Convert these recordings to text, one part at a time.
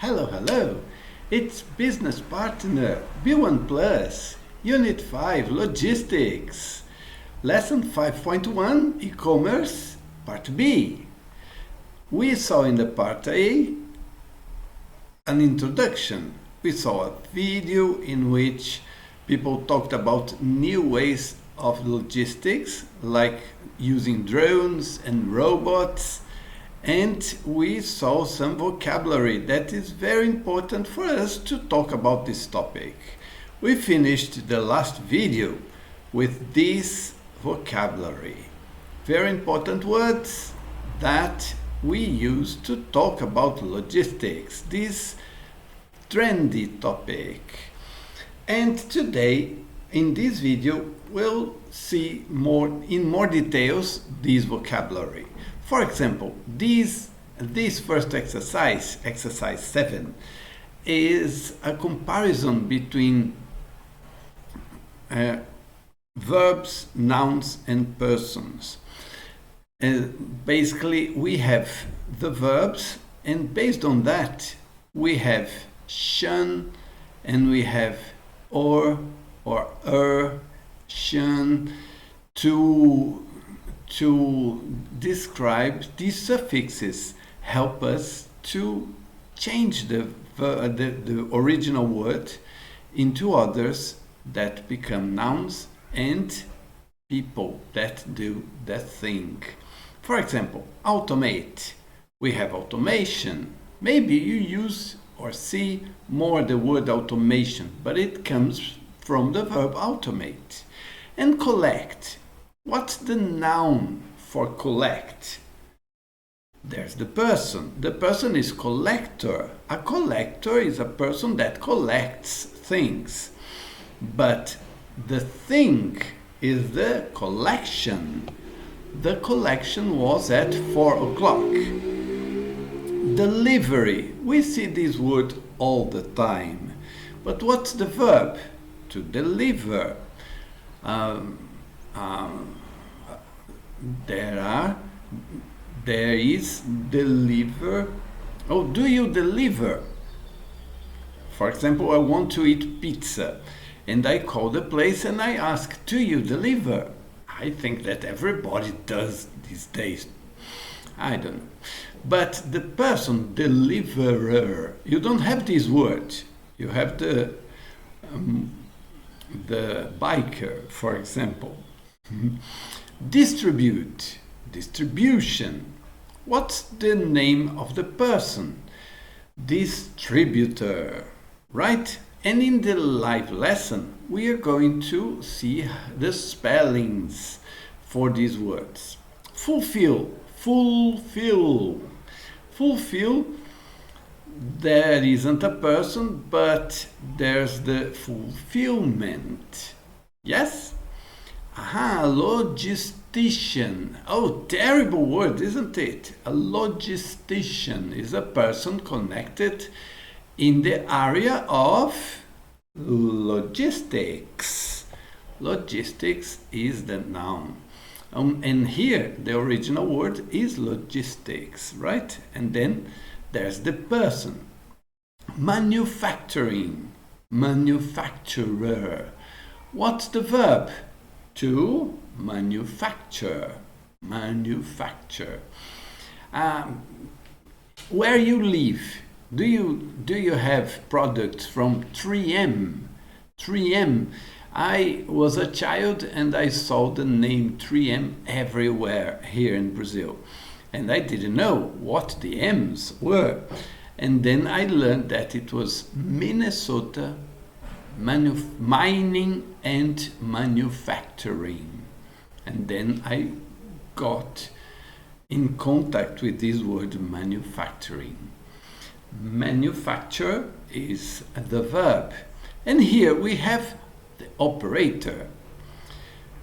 Hello, hello. It's Business Partner B1 Plus, Unit 5 Logistics, Lesson 5.1 E-Commerce, Part B. We saw in the Part A an introduction. We saw a video in which people talked about new ways of logistics, like using drones and robots. And we saw some vocabulary that is very important for us to talk about this topic. We finished the last video with this vocabulary. Very important words that we use to talk about logistics, this trendy topic. And today, in this video, we'll see in more details this vocabulary. For example, this first exercise, exercise 7, is a comparison between verbs, nouns, and persons. Basically, we have the verbs, and based on that, we have shun, and we have or shun to describe these suffixes help us to change the original word into others that become nouns and people that do that thing. For example, automate. We have automation. Maybe you use or see more the word automation, but it comes from the verb automate. And collect. What's the noun for collect? There's the person. The person is collector. A collector is a person that collects things. But the thing is the collection. The collection was at 4 o'clock. Delivery. We see this word all the time. But what's the verb? To deliver. There is deliver. Oh, do you deliver? For example, I want to eat pizza and I call the place and I ask, do you deliver? I think that everybody does these days. I don't know. But the person, deliverer, you don't have this word. You have the biker, for example. Distribute, distribution. What's the name of the person? Distributor, right? And in the live lesson, we are going to see the spellings for these words. Fulfill, fulfill. Fulfill, there isn't a person, but there's the fulfillment. Yes? Aha, logistician. Oh, terrible word, isn't it? A logistician is a person connected in the area of logistics. Logistics is the noun. And here, the original word is logistics, right? And then there's the person. Manufacturing, manufacturer. What's the verb? To manufacture, manufacture. Where you live, do you have products from 3M? 3M. I was a child and I saw the name 3M everywhere here in Brazil. And I didn't know what the M's were. And then I learned that it was Minnesota mining and manufacturing. And then I got in contact with this word manufacturing. Manufacture is the verb. And here we have the operator.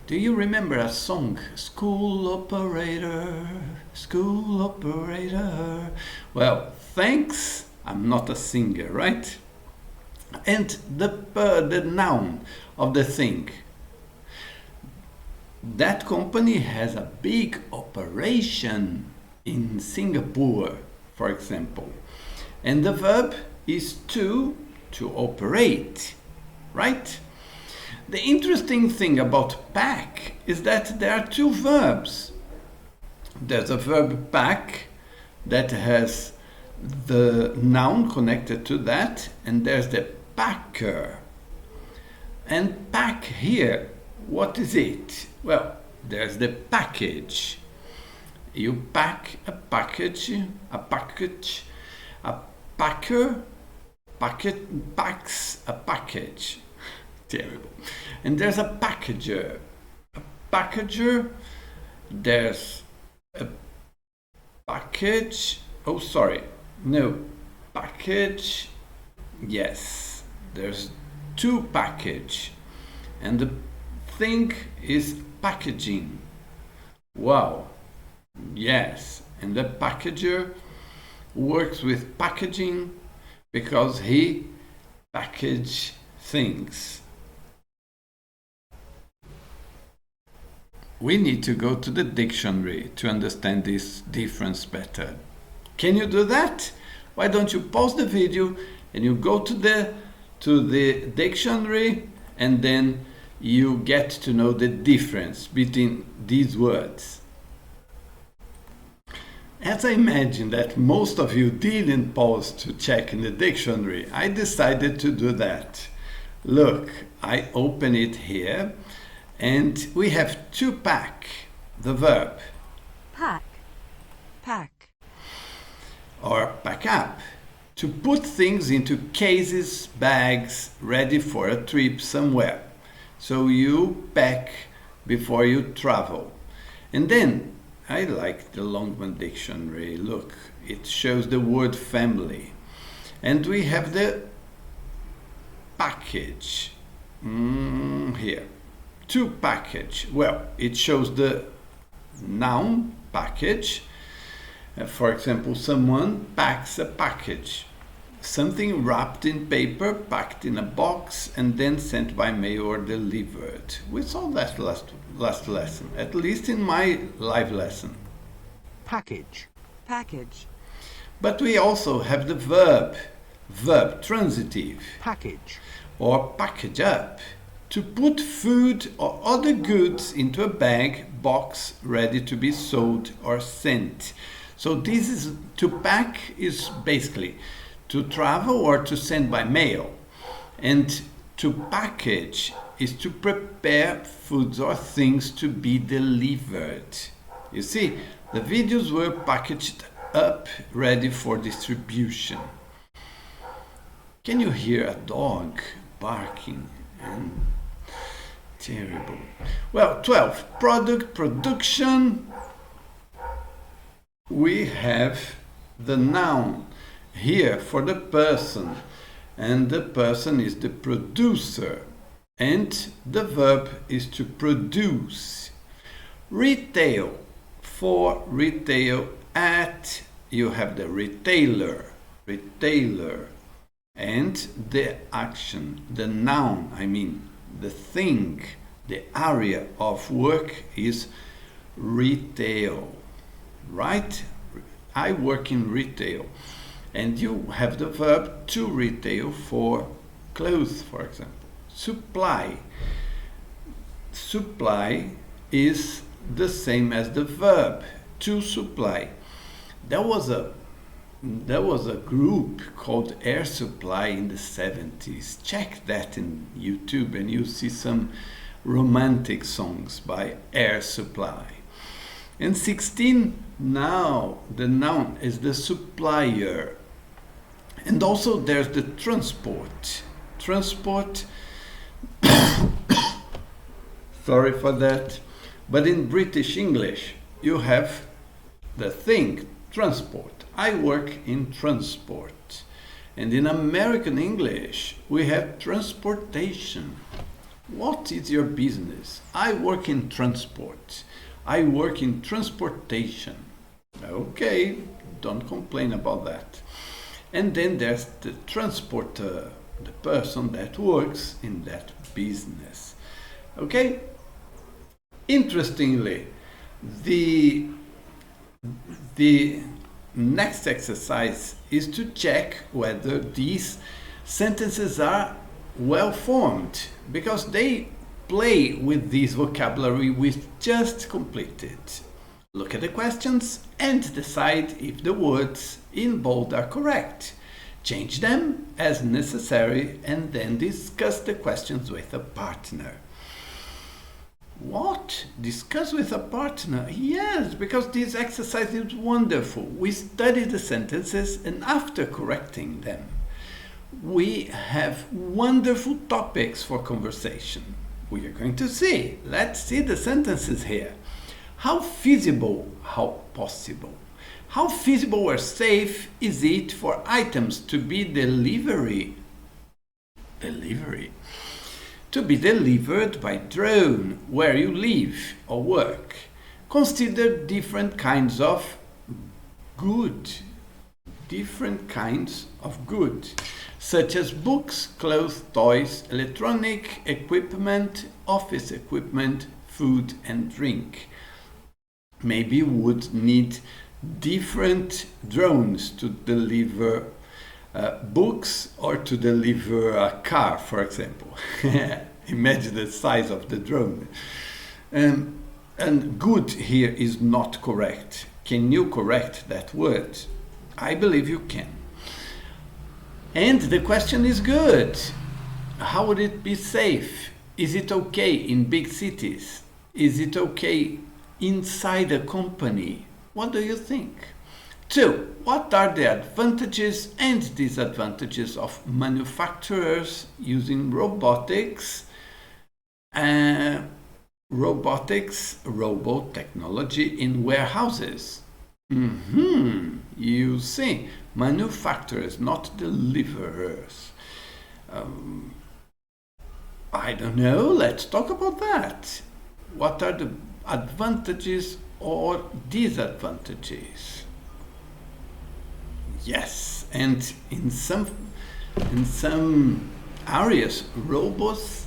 Do you remember a song? School operator, school operator. Well, thanks. I'm not a singer, right? And the noun of the thing. That company has a big operation in Singapore, for example. And the verb is to operate, right? The interesting thing about pack is that there are two verbs. There's a verb pack that has the noun connected to that, and there's the packer. And pack here, what is it? Well, there's the package. You pack a package, a package, a packer, packet packs a package. Terrible. And there's a packager. A packager, there's a package. Oh, sorry. No. Package. Yes. There's two package. And the thing is packaging. Wow. Yes. And the packager works with packaging because he package things. We need to go to the dictionary to understand this difference better. Can you do that? Why don't you pause the video and you go to the dictionary, and then you get to know the difference between these words. As I imagine that most of you didn't pause to check in the dictionary, I decided to do that. Look, I open it here. And we have to pack, the verb. Pack, pack. Or pack up. To put things into cases, bags, ready for a trip somewhere. So you pack before you travel. And then, I like the Longman Dictionary. Look, it shows the word family. And we have the package here. To package. Well, it shows the noun package. For example, someone packs a package. Something wrapped in paper, packed in a box, and then sent by mail or delivered. We saw that last lesson, at least in my live lesson. Package. Package. But we also have the verb transitive. Package. Or package up. To put food or other goods into a bag, box, ready to be sold or sent. So this is, to pack is basically to travel or to send by mail. And to package is to prepare foods or things to be delivered. You see, the videos were packaged up, ready for distribution. Can you hear a dog barking? And terrible. Well, 12. Product, production. We have the noun here for the person, and the person is the producer, and the verb is to produce. Retail, for retail at, you have the retailer, and the action, the noun, the thing, the area of work is retail, right? I work in retail. And you have the verb to retail for clothes, for example. Supply. Supply is the same as the verb to supply. There was a group called Air Supply in the 70s. Check that in YouTube and you'll see some romantic songs by Air Supply. And 16, now the noun is the supplier. And also there's the transport. Transport, sorry for that, but in British English you have the thing, transport. I work in transport. And in American English we have transportation. What is your business? I work in transport. I work in transportation. Okay, don't complain about that. And then there's the transporter, the person that works in that business. Okay? Interestingly, the next exercise is to check whether these sentences are well formed, because they play with this vocabulary we just completed. Look at the questions and decide if the words in bold are correct. Change them as necessary and then discuss the questions with a partner. What? Discuss with a partner? Yes, because this exercise is wonderful. We study the sentences and after correcting them, we have wonderful topics for conversation. We are going to see. Let's see the sentences here. How feasible, how possible. How feasible or safe is it for items to be to be delivered by drone where you live or work? Consider different kinds of good, such as books, clothes, toys, electronic equipment, office equipment, food and drink. Maybe you would need different drones to deliver books or to deliver a car, for example. Imagine the size of the drone. And good here is not correct. Can you correct that word? I believe you can. And the question is good. How would it be safe? Is it okay in big cities? Is it okay inside a company? What do you think? 2. What are the advantages and disadvantages of manufacturers using robotics, robot technology in warehouses? You see, manufacturers, not deliverers. I don't know, let's talk about that. What are the advantages or disadvantages? Yes, and in some areas, robots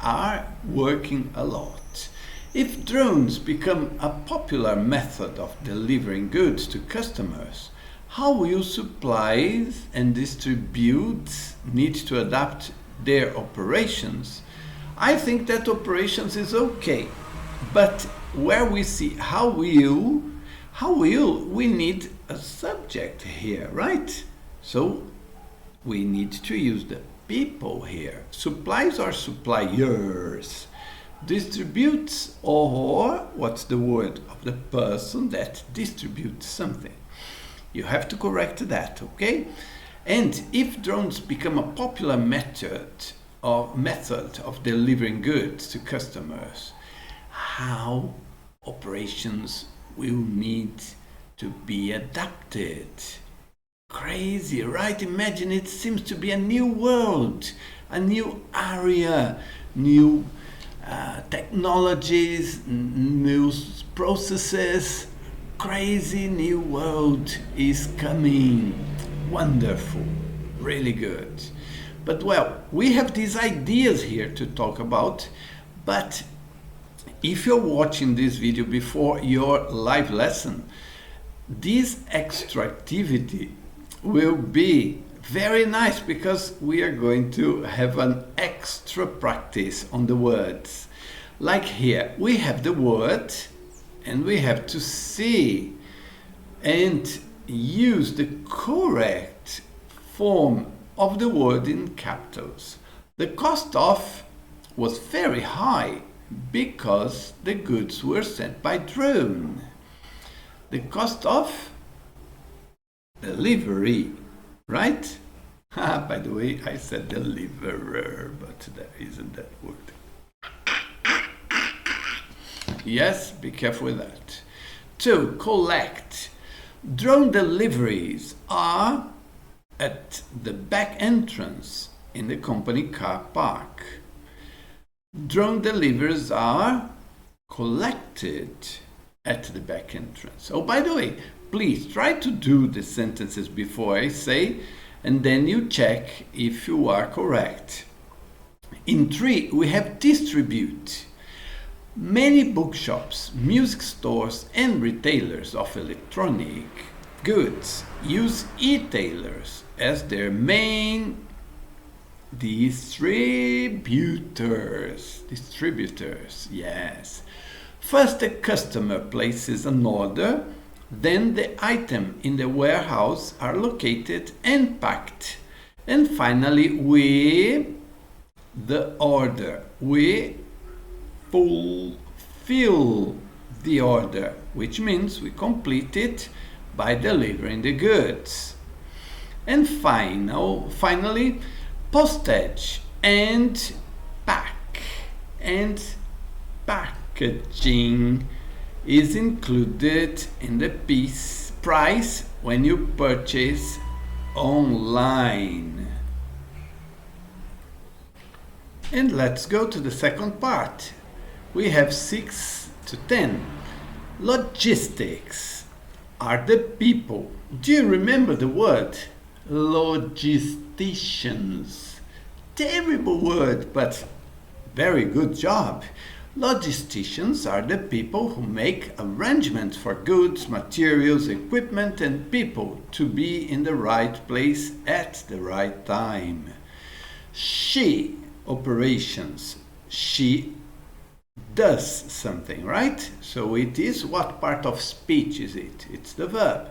are working a lot. If drones become a popular method of delivering goods to customers, how will suppliers and distributors need to adapt their operations? I think that operations is okay, but where we see how will, we need a subject here, right? So we need to use the people here. Supplies or suppliers? Distributes, or what's the word of the person that distributes something? You have to correct that, okay? And if drones become a popular method of delivering goods to customers, how operations will need to be adapted. Crazy, right? Imagine, it seems to be a new world, a new area, new technologies, new processes. Crazy new world is coming. Wonderful, really good. But well, we have these ideas here to talk about, but if you're watching this video before your live lesson, this extra activity will be very nice because we are going to have an extra practice on the words. Like here, we have the word and we have to see and use the correct form of the word in capitals. The cost of was very high because the goods were sent by drone. The cost of delivery, right? By the way, I said deliverer, but there isn't that word. Yes, be careful with that. 2. Collect. Drone deliveries are at the back entrance in the company car park. Drone deliveries are collected at the back entrance. Oh, by the way, please try to do the sentences before I say, and then you check if you are correct. In 3, we have distribute. Many bookshops, music stores, and retailers of electronic goods use e-tailers as their main distributors, yes. First, the customer places an order, then the item in the warehouse are located and packed. And finally, we fulfill the order, which means we complete it by delivering the goods. And finally, postage and packaging is included in the price when you purchase online. And let's go to the second part. We have 6 to 10. Logistics are the people. Do you remember the word? Logisticians. Terrible word, but very good job. Logisticians are the people who make arrangements for goods, materials, equipment, and people to be in the right place at the right time. She operations. She does something, right? So it is, what part of speech is it? It's the verb.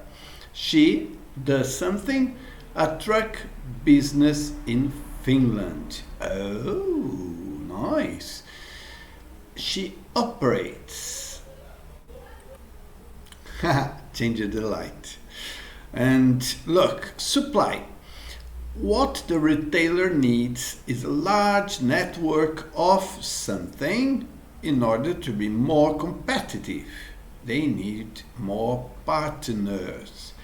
She does something. A truck business in Finland. Oh, nice. She operates. Change the light. And look, supply. What the retailer needs is a large network of something in order to be more competitive. They need more partners.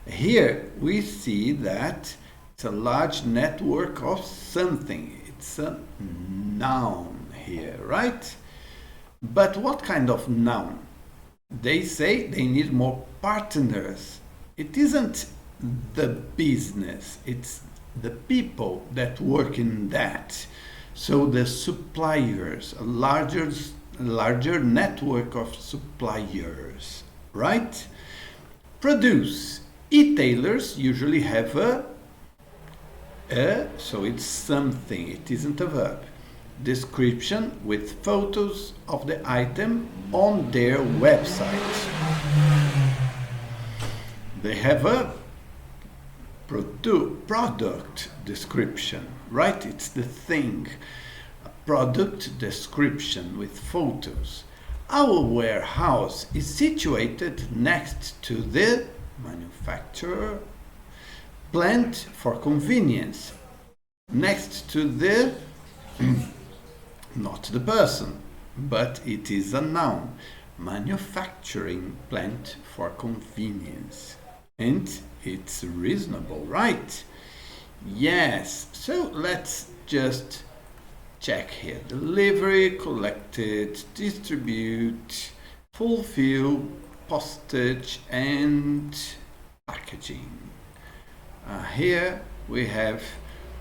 Here we see that it's a large network of something. It's a noun here, right? But what kind of noun? They say they need more partners. It isn't the business, it's the people that work in that. So the suppliers, a larger network of suppliers, right? Produce. E-tailers usually have so it's something, it isn't a verb. Description with photos of the item on their website. They have a product description, right? It's the thing. A product description with photos. Our warehouse is situated next to the manufacturer plant for convenience. Next to the not the person, but it is a noun. Manufacturing plant for convenience. And it's reasonable, right? Yes. So let's just check here. Delivery, collected, distribute, fulfill, postage, and packaging. Here we have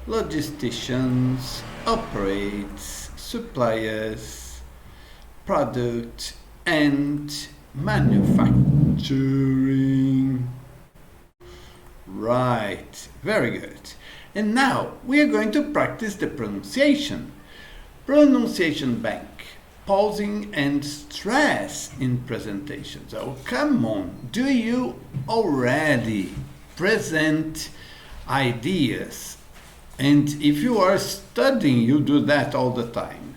logisticians, operates, suppliers, product, and manufacturing. Right, very good. And now we are going to practice the pronunciation. Pronunciation bank. Pausing and stress in presentations. Oh, come on. Do you already present ideas? And if you are studying, you do that all the time.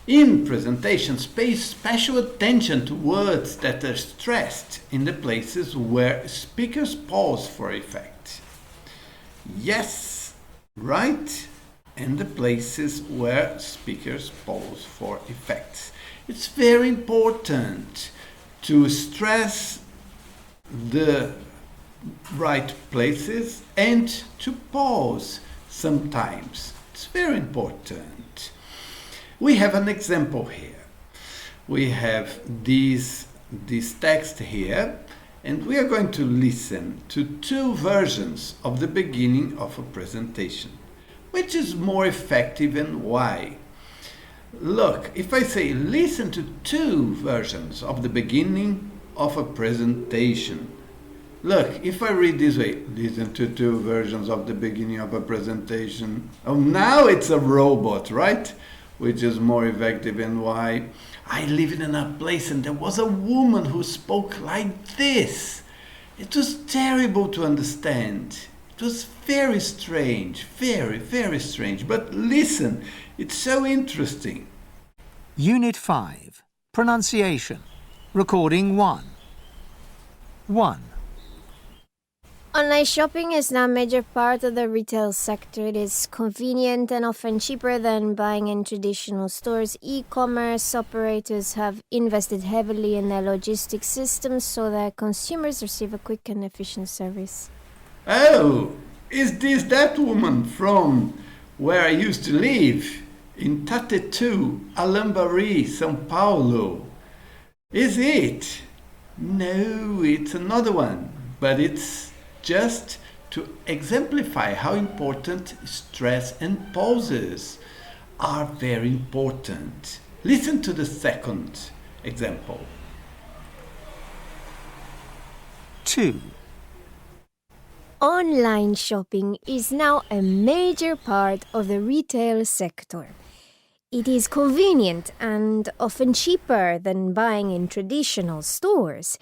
In presentations, pay special attention to words that are stressed in the places where speakers pause for effect. Yes, right? And the places where speakers pause for effects. It's very important to stress the right places and to pause sometimes. It's very important. We have an example here. We have this text here, and we are going to listen to two versions of the beginning of a presentation. Which is more effective and why? Look, if I say listen to two versions of the beginning of a presentation, Look, if I read this way, listen to two versions of the beginning of a presentation. Oh, now it's a robot, right? Which is more effective. And why? I lived in a place and there was a woman who spoke like this. It was terrible to understand. It was very strange, very, very strange. But listen, it's so interesting. Unit 5. Pronunciation. Recording 1. 1. Online shopping is now a major part of the retail sector. It is convenient and often cheaper than buying in traditional stores. E-commerce operators have invested heavily in their logistics systems so that consumers receive a quick and efficient service. Oh, is this that woman from where I used to live? In Tatetu, Alambari, São Paulo. Is it? No, it's another one, but it's just to exemplify how important stress and pauses are very important. Listen to the second example. 2. Online shopping is now a major part of the retail sector. It is convenient and often cheaper than buying in traditional stores.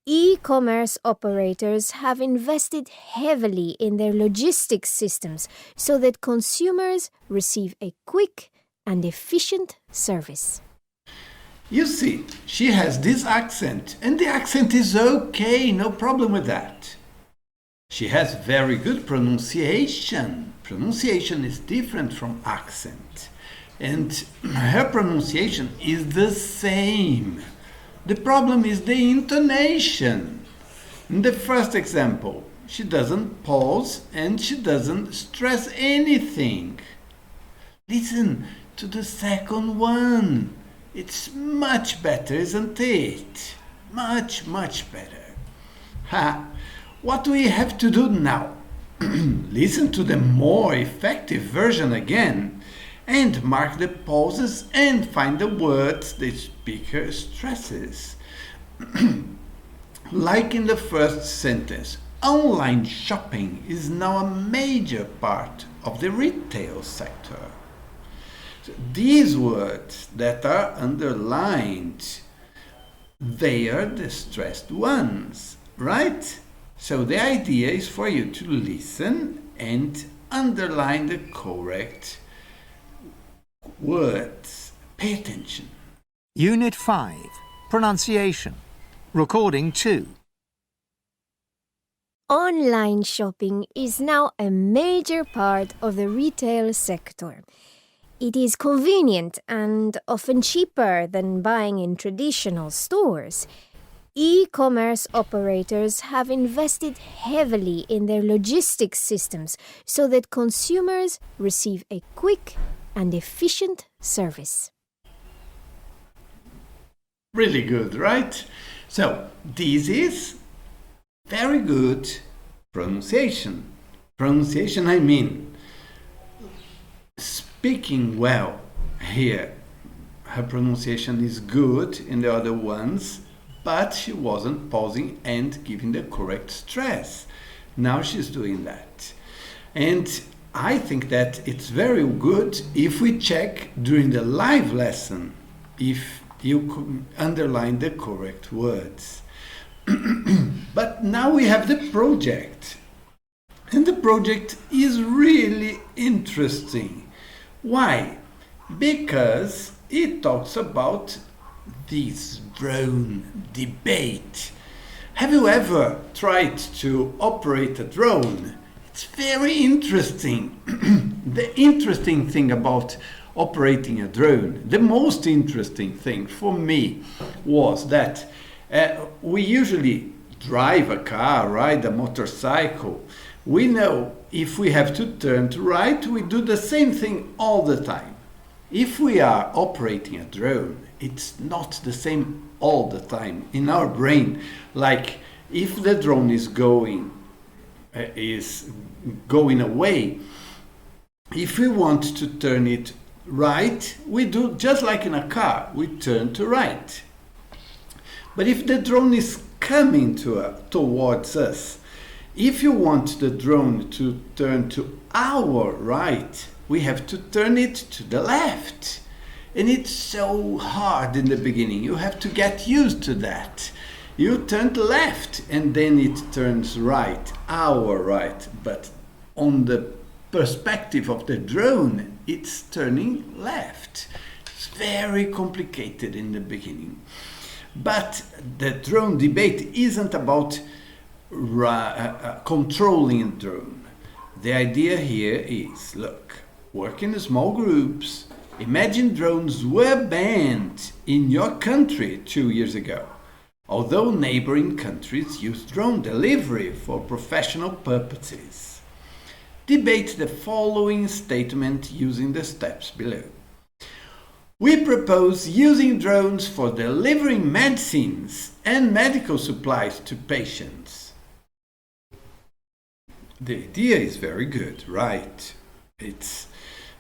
E-commerce operators have invested heavily in their logistics systems so that consumers receive a quick and efficient service. You see, she has this accent, and the accent is okay, no problem with that. She has very good pronunciation. Pronunciation is different from accent, and her pronunciation is the same. The problem is the intonation. In the first example, she doesn't pause and she doesn't stress anything. Listen to the second one. It's much better, isn't it? Much, much better. What do we have to do now? Listen to the more effective version again and mark the pauses and find the words the speaker stresses. Like in the first sentence, online shopping is now a major part of the retail sector. So these words that are underlined, they are the stressed ones, right? So the idea is for you to listen and underline the correct words. Pay attention. Unit 5. Pronunciation. Recording 2. Online shopping is now a major part of the retail sector. It is convenient and often cheaper than buying in traditional stores. E-commerce operators have invested heavily in their logistics systems so that consumers receive a quick and efficient service. Really good, right? So this is very good pronunciation. Pronunciation, I mean, speaking well here. Her pronunciation is good in the other ones, but she wasn't pausing and giving the correct stress. Now she's doing that. And I think that it's very good if we check during the live lesson if you could underline the correct words. But now we have the project. And the project is really interesting. Why? Because it talks about this drone debate. Have you ever tried to operate a drone? It's very interesting. The interesting thing about operating a drone, the most interesting thing for me was that we usually drive a car, ride a motorcycle. We know if we have to turn to right, we do the same thing all the time. If we are operating a drone, it's not the same all the time in our brain. Like if the drone is going away, if we want to turn it right, we do just like in a car, we turn to right. But if the drone is coming towards us. If you want the drone to turn to our right, we have to turn it to the left. And it's so hard in the beginning. You have to get used to that. You turn left and then it turns right, our right. But on the perspective of the drone, it's turning left. It's very complicated in the beginning. But the drone debate isn't about controlling a drone. The idea here is, look, work in small groups. Imagine drones were banned in your country 2 years ago, although neighboring countries use drone delivery for professional purposes. Debate the following statement using the steps below. We propose using drones for delivering medicines and medical supplies to patients. The idea is very good, right? It's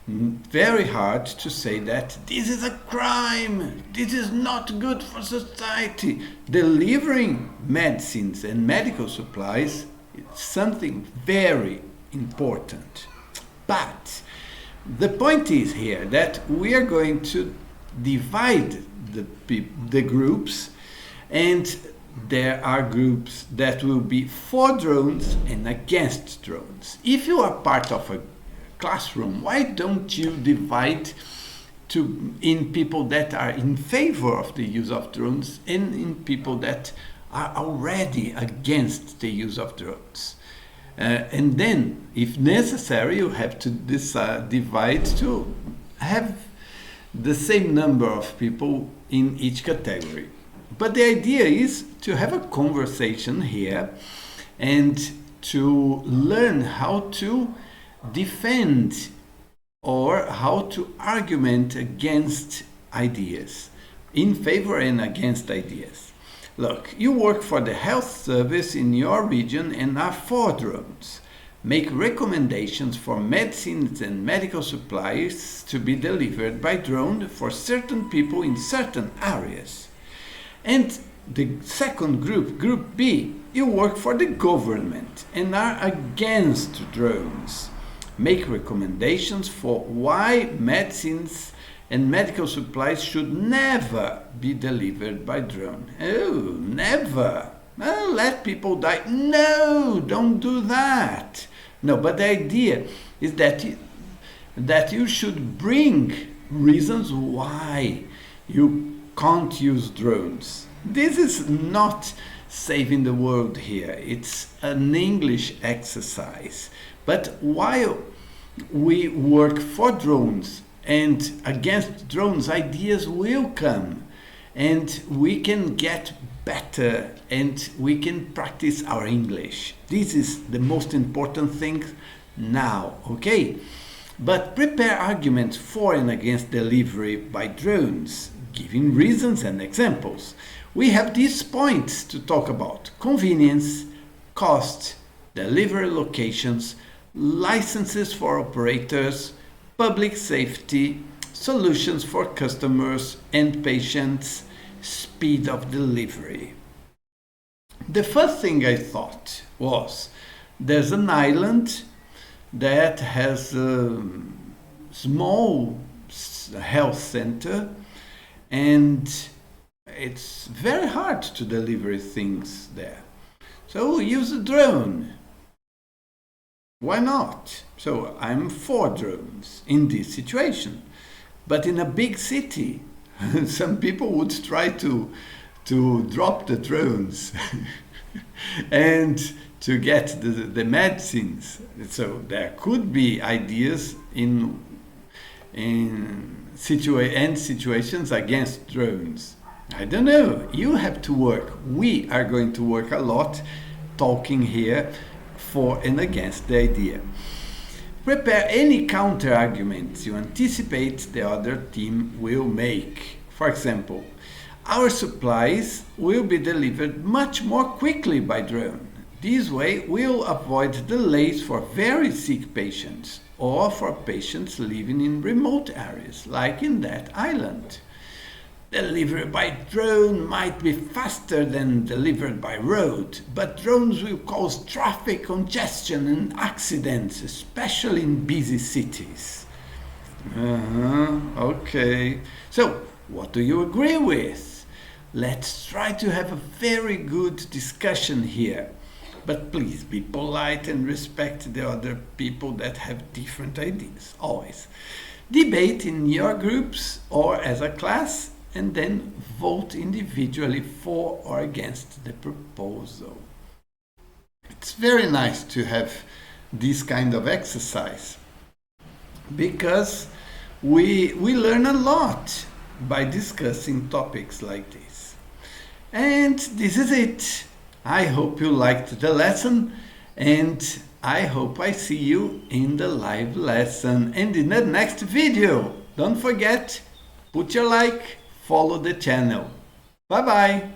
very hard to say that this is a crime, this is not good for society. Delivering medicines and medical supplies is something very important. But the point is here that we are going to divide the groups, and there are groups that will be for drones and against drones. If you are part of a classroom, why don't you divide in people that are in favor of the use of drones and in people that are already against the use of drones? And then, if necessary, you have to divide to have the same number of people in each category. But the idea is to have a conversation here and to learn how to defend or how to argument against ideas, in favor and against ideas. Look, you work for the health service in your region and are for drones. Make recommendations for medicines and medical supplies to be delivered by drone for certain people in certain areas. And the second group, Group B, you work for the government and are against drones. Make recommendations for why medicines and medical supplies should never be delivered by drone. Oh, never. Oh, let people die. No, don't do that. No, but the idea is that you should bring reasons why you can't use drones. This is not saving the world here. It's an English exercise. But while we work for drones and against drones, ideas will come and we can get better and we can practice our English. This is the most important thing now, okay? But prepare arguments for and against delivery by drones, giving reasons and examples. We have these points to talk about: convenience, cost, delivery locations, licenses for operators, public safety, solutions for customers and patients, speed of delivery. The first thing I thought was, there's an island that has a small health center and it's very hard to deliver things there. So use a drone. Why not? So I'm for drones in this situation. But in a big city, some people would try to drop the drones and to get the medicines. So there could be ideas in situations against drones. I don't know. You have to work. We are going to work a lot talking here for and against the idea. Prepare any counter arguments you anticipate the other team will make. For example, our supplies will be delivered much more quickly by drone. This way we'll avoid delays for very sick patients or for patients living in remote areas, like in that island. Delivery by drone might be faster than delivered by road, but drones will cause traffic congestion and accidents, especially in busy cities. Okay. So, what do you agree with? Let's try to have a very good discussion here. But please be polite and respect the other people that have different ideas, always. Debate in your groups or as a class, and then vote individually for or against the proposal. It's very nice to have this kind of exercise because we learn a lot by discussing topics like this. And this is it. I hope you liked the lesson, and I hope I see you in the live lesson and in the next video. Don't forget, put your like, follow the channel. Bye bye!